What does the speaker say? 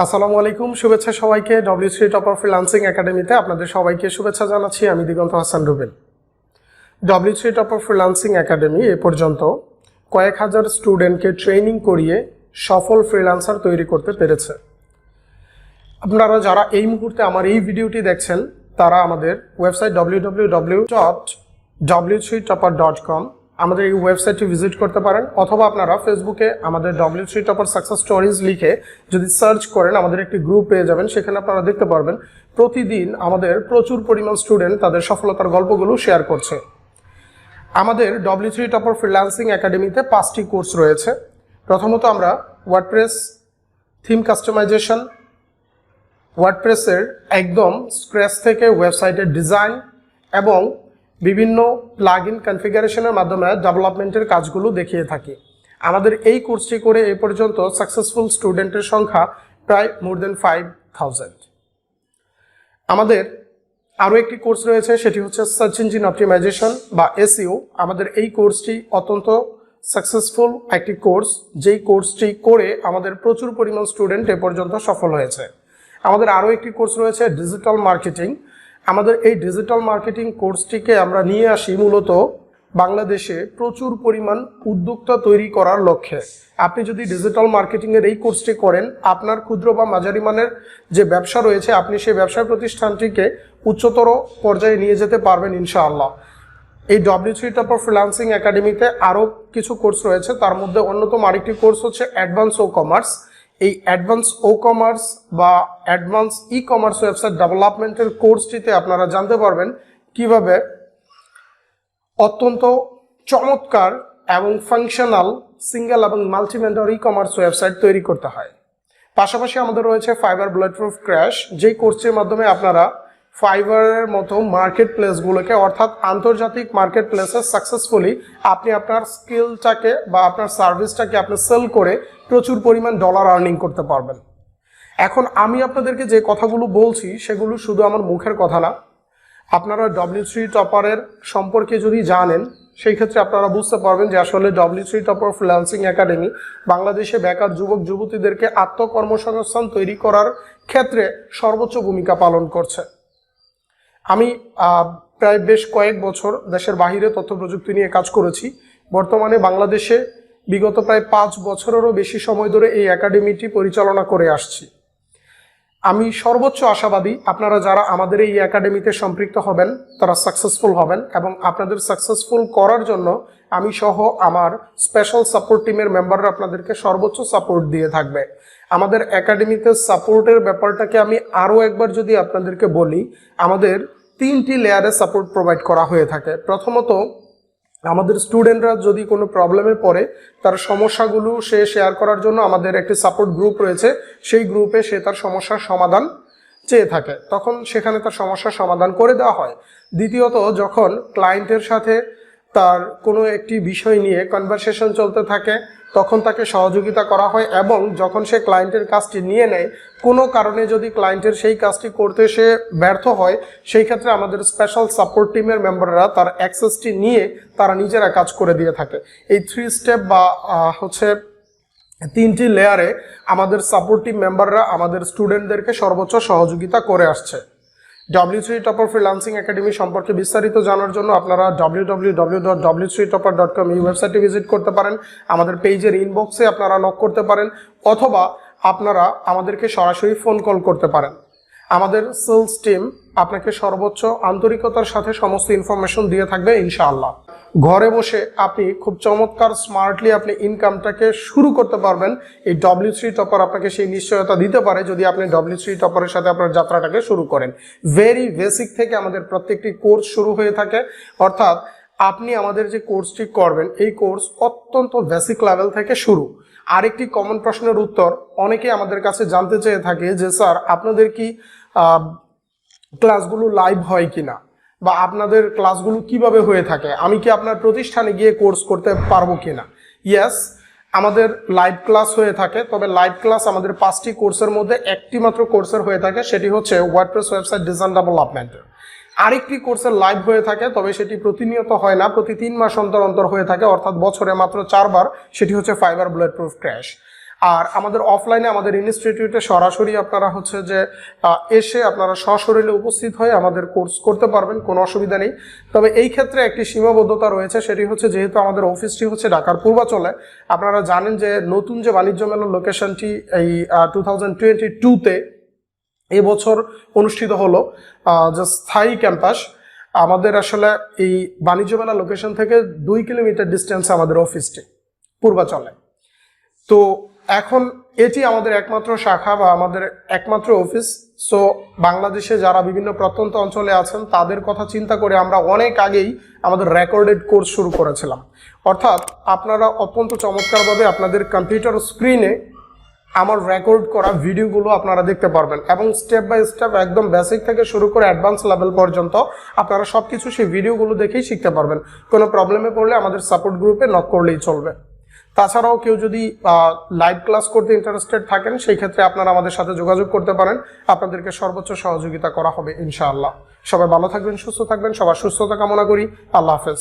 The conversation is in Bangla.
আসসালামু আলাইকুম, শুভেচ্ছা সবাইকে। W3 টপার ফ্রিল্যান্সিং একাডেমিতে আপনাদের সবাইকে শুভেচ্ছা জানাচ্ছি। আমি Diganta Hasan Rubel. W3 topper freelancing academy এ পর্যন্ত কয়েক হাজার স্টুডেন্টকে ট্রেনিং করিয়ে সফল ফ্রিল্যান্সার তৈরি করতে পেরেছে। আপনারা যারা এই মুহূর্তে আমার এই ভিডিওটি দেখছেন তারা আমাদের ওয়েবসাইট www.w3topper.com আমাদের এই ওয়েবসাইটটি ভিজিট করতে পারেন, অথবা আপনারা ফেসবুকে আমাদের W3 টপার সাকসেস স্টোরিজ লিখে যদি সার্চ করেন আমাদের একটি গ্রুপ পেয়ে যাবেন। সেখানে আপনারা দেখতে পারবেন প্রতিদিন আমাদের প্রচুর পরিমাণ স্টুডেন্ট তাদের সফলতার গল্পগুলো শেয়ার করছে। আমাদের W3 টপার ফ্রিল্যান্সিং একাডেমিতে 5টি কোর্স রয়েছে। প্রথমত আমরা ওয়ার্ডপ্রেস থিম কাস্টমাইজেশন, ওয়ার্ডপ্রেসের একদম স্ক্র্যাচ থেকে ওয়েবসাইটের ডিজাইন এবং বিভিন্ন প্লাগইন কনফিগারেশনের মাধ্যমে ডেভেলপমেন্টের কাজগুলো দেখিয়ে থাকি। আমাদের এই কোর্সটি করে এ পর্যন্ত সাকসেসফুল স্টুডেন্টের সংখ্যা প্রায় মোর দেন 5000। আমাদের আরও একটি কোর্স রয়েছে, সেটি হচ্ছে সার্চ ইঞ্জিন অপটিমাইজেশন বা এসইও। আমাদের এই কোর্সটি অত্যন্ত সাকসেসফুল একটি কোর্স, যেই কোর্সটি করে আমাদের প্রচুর পরিমাণ স্টুডেন্ট এ পর্যন্ত সফল হয়েছে। আমাদের আরও একটি কোর্স রয়েছে ডিজিটাল মার্কেটিং। আমাদের এই ডিজিটাল মার্কেটিং কোর্সটিকে আমরা নিয়ে আসি মূলত বাংলাদেশে প্রচুর পরিমাণ উদ্যোক্তা তৈরি করার লক্ষ্যে। আপনি যদি ডিজিটাল মার্কেটিংয়ের এই কোর্সটি করেন, আপনার ক্ষুদ্র বা মাঝারি মানের যে ব্যবসা রয়েছে আপনি সেই ব্যবসা প্রতিষ্ঠানটিকে উচ্চতর পর্যায়ে নিয়ে যেতে পারবেন ইনশাআল্লাহ। এই W3 টপার ফ্রিল্যান্সিং একাডেমিতে আরও কিছু কোর্স রয়েছে, তার মধ্যে অন্যতম আরেকটি কোর্স হচ্ছে অ্যাডভান্স ও কমার্স। এই অ্যাডভান্স ও কমার্স বা অ্যাডভান্স ই কমার্স ওয়েবসাইট ডেভেলপমেন্টের কোর্সটিতে আপনারা জানতে পারবেন কিভাবে অত্যন্ত চমৎকার এবং ফাংশনাল সিঙ্গেল এবং মাল্টিভেন্ডর ই কমার্স ওয়েবসাইট তৈরি করতে হয়। পাশাপাশি আমাদের রয়েছে ফাইবার বুলেটপ্রুফ ক্র্যাশ, যেই কোর্সটির মাধ্যমে আপনারা ফাইবারের মতো মার্কেট প্লেসগুলোকে, অর্থাৎ আন্তর্জাতিক মার্কেট প্লেসে সাকসেসফুলি আপনি আপনার স্কিলটাকে বা আপনার সার্ভিসটাকে আপনি সেল করে প্রচুর পরিমাণ ডলার আর্নিং করতে পারবেন। এখন আমি আপনাদেরকে যে কথাগুলো বলছি সেগুলো শুধু আমার মুখের কথা না, আপনারা W3 টপারের সম্পর্কে যদি জানেন সেই ক্ষেত্রে আপনারা বুঝতে পারবেন যে আসলে W3 টপার ফ্রিল্যান্সিং একাডেমি বাংলাদেশে বেকার যুবক যুবতীদেরকে আত্মকর্মসংস্থান তৈরি করার ক্ষেত্রে সর্বোচ্চ ভূমিকা পালন করছে। আমি প্রায় বেশ কয়েক বছর দেশের বাহিরে তথ্য প্রযুক্তি নিয়ে কাজ করেছি। বর্তমানে বাংলাদেশে বিগত প্রায় 5 বছরেরও বেশি সময় ধরে এই একাডেমিটি পরিচালনা করে আসছি। আমি সর্বোচ্চ আশাবাদী আপনারা যারা আমাদের এই একাডেমিতে সম্পৃক্ত হবেন তারা সাকসেসফুল হবেন, এবং আপনাদের সাকসেসফুল করার জন্য আমি সহ আমার স্পেশাল সাপোর্ট টিমের মেম্বাররা আপনাদেরকে সর্বোচ্চ সাপোর্ট দিয়ে থাকবে। আমাদের একাডেমিতে সাপোর্টের ব্যাপারটাকে আমি আরও একবার যদি আপনাদেরকে বলি, আমাদের 3টি লেয়ারে সাপোর্ট প্রোভাইড করা হয়ে থাকে। প্রথমত, আমাদের স্টুডেন্টরা যদি কোনো প্রবলেমে পড়ে তার সমস্যাগুলো সে শেয়ার করার জন্য আমাদের একটি সাপোর্ট গ্রুপ রয়েছে। সেই গ্রুপে সে তার সমস্যার সমাধান চেয়ে থাকে, তখন সেখানে তার সমস্যার সমাধান করে দেওয়া হয়। দ্বিতীয়ত, যখন ক্লায়েন্টের সাথে তার কোনো একটি বিষয় নিয়ে কনভারসেশন চলতে থাকে তখন তাকে সহযোগিতা করা হয়, এবং যখন সে ক্লায়েন্টের কাজটি নিয়ে নেয়, কোনো কারণে যদি ক্লায়েন্টের সেই কাজটি করতে সে ব্যর্থ হয়, সেই ক্ষেত্রে আমাদের স্পেশাল সাপোর্ট টিমের মেম্বাররা তার অ্যাক্সেসটি নিয়ে তারা নিজেরা কাজ করে দিয়ে থাকে। এই 3 স্টেপ বা 3টি লেয়ারে আমাদের সাপোর্ট টিম মেম্বাররা আমাদের স্টুডেন্টদেরকে সর্বোচ্চ সহযোগিতা করে আসছে। W3 টপার ফ্রিল্যান্সিং একাডেমি সম্পর্কে বিস্তারিত জানার জন্য আপনারা www.w3topper.com এই ওয়েবসাইটে ভিজিট করতে পারেন। আমাদের পেজের ইনবক্সে আপনারা নক করতে পারেন, অথবা আপনারা আমাদেরকে সরাসরি ফোন কল করতে পারেন। আমাদের সেলস টিম আপনাকে সর্বোচ্চ আন্তরিকতার সাথে সমস্ত ইনফরমেশন দিয়ে থাকবে ইনশাআল্লাহ। ঘরে বসে আপনি খুব চমৎকার স্মার্টলি আপনি ইনকামটাকে শুরু করতে পারবেন। এই W3 টপার আপনাকে সেই নিশ্চয়তা দিতে পারে যদি আপনি W3 টপারের সাথে আপনার যাত্রাটাকে শুরু করেন। ভেরি বেসিক থেকে আমাদের প্রত্যেকটি কোর্স শুরু হয়ে থাকে, অর্থাৎ আপনি আমাদের যে কোর্সটি করবেন এই কোর্স অত্যন্ত বেসিক লেভেল থেকে শুরু। আরেকটি কমন প্রশ্নের উত্তর অনেকে আমাদের কাছে জানতে চেয়ে থাকে যে স্যার আপনাদের কি ক্লাসগুলো লাইভ হয় কিনা, বা আপনাদের ক্লাসগুলো কিভাবে হয়ে থাকে, আমি কি আপনার প্রতিষ্ঠানে গিয়ে কোর্স করতে পারবো কিনা। ইয়েস, আমাদের লাইভ ক্লাস হয়ে থাকে, তবে লাইভ ক্লাস আমাদের 5টি কোর্সের মধ্যে একটি মাত্র কোর্সের হয়ে থাকে, সেটি হচ্ছে ওয়ার্ডপ্রেস ওয়েবসাইট ডিজাইন ডেভেলপমেন্টের। আরেকটি কোর্সের লাইভ হয়ে থাকে, তবে সেটি প্রতিনিয়ত হয় না, প্রতি 3 মাস অন্তর অন্তর হয়ে থাকে, অর্থাৎ বছরে মাত্র 4 বার। সেটি হচ্ছে ফাইবার বুলেটপ্রুফ ক্র্যাশ। আর আমাদের অফলাইনে আমাদের ইনস্টিটিউটে সরাসরি আপনারা হচ্ছে যে এসে আপনারা সশরীরে উপস্থিত হয়ে আমাদের কোর্স করতে পারবেন, কোনো অসুবিধা নেই। তবে এই ক্ষেত্রে একটি সীমাবদ্ধতা রয়েছে, সেটি হচ্ছে যেহেতু আমাদের অফিসটি হচ্ছে ঢাকার পূর্বাচলে, আপনারা জানেন যে নতুন যে বাণিজ্য মেলার লোকেশনটি এই 2022-তে এবছর অনুষ্ঠিত হলো, যে স্থায়ী ক্যাম্পাস, আমাদের আসলে এই বাণিজ্য মেলা লোকেশন থেকে 2 কিলোমিটার ডিস্টেন্স আমাদের অফিসটি পূর্বাচলে। তো এখন এটি আমাদের একমাত্র শাখা বা আমাদের একমাত্র অফিস। সো বাংলাদেশে যারা বিভিন্ন প্রত্যন্ত অঞ্চলে আছেন তাদের কথা চিন্তা করে আমরা অনেক আগেই আমাদের রেকর্ডেড কোর্স শুরু করেছিলাম। অর্থাৎ আপনারা অত্যন্ত চমৎকারভাবে আপনাদের কম্পিউটার স্ক্রিনে আমার রেকর্ড করা ভিডিওগুলো আপনারা দেখতে পারবেন, এবং স্টেপ বাই স্টেপ একদম বেসিক থেকে শুরু করে অ্যাডভান্স লেভেল পর্যন্ত আপনারা সব কিছু সেই ভিডিওগুলো দেখেই শিখতে পারবেন। কোনো প্রবলেমে পড়লে আমাদের সাপোর্ট গ্রুপে নক করলেই চলবে। তাছাড়াও কেউ যদি লাইভ ক্লাস করতে ইন্টারেস্টেড থাকেন, সেই ক্ষেত্রে আপনারা আমাদের সাথে যোগাযোগ করতে পারেন, আপনাদেরকে সর্বোচ্চ সহযোগিতা করা হবে ইনশাআল্লাহ। সবাই ভালো থাকবেন, সুস্থ থাকবেন, সবার সুস্থতা কামনা করি। আল্লাহ হাফেজ।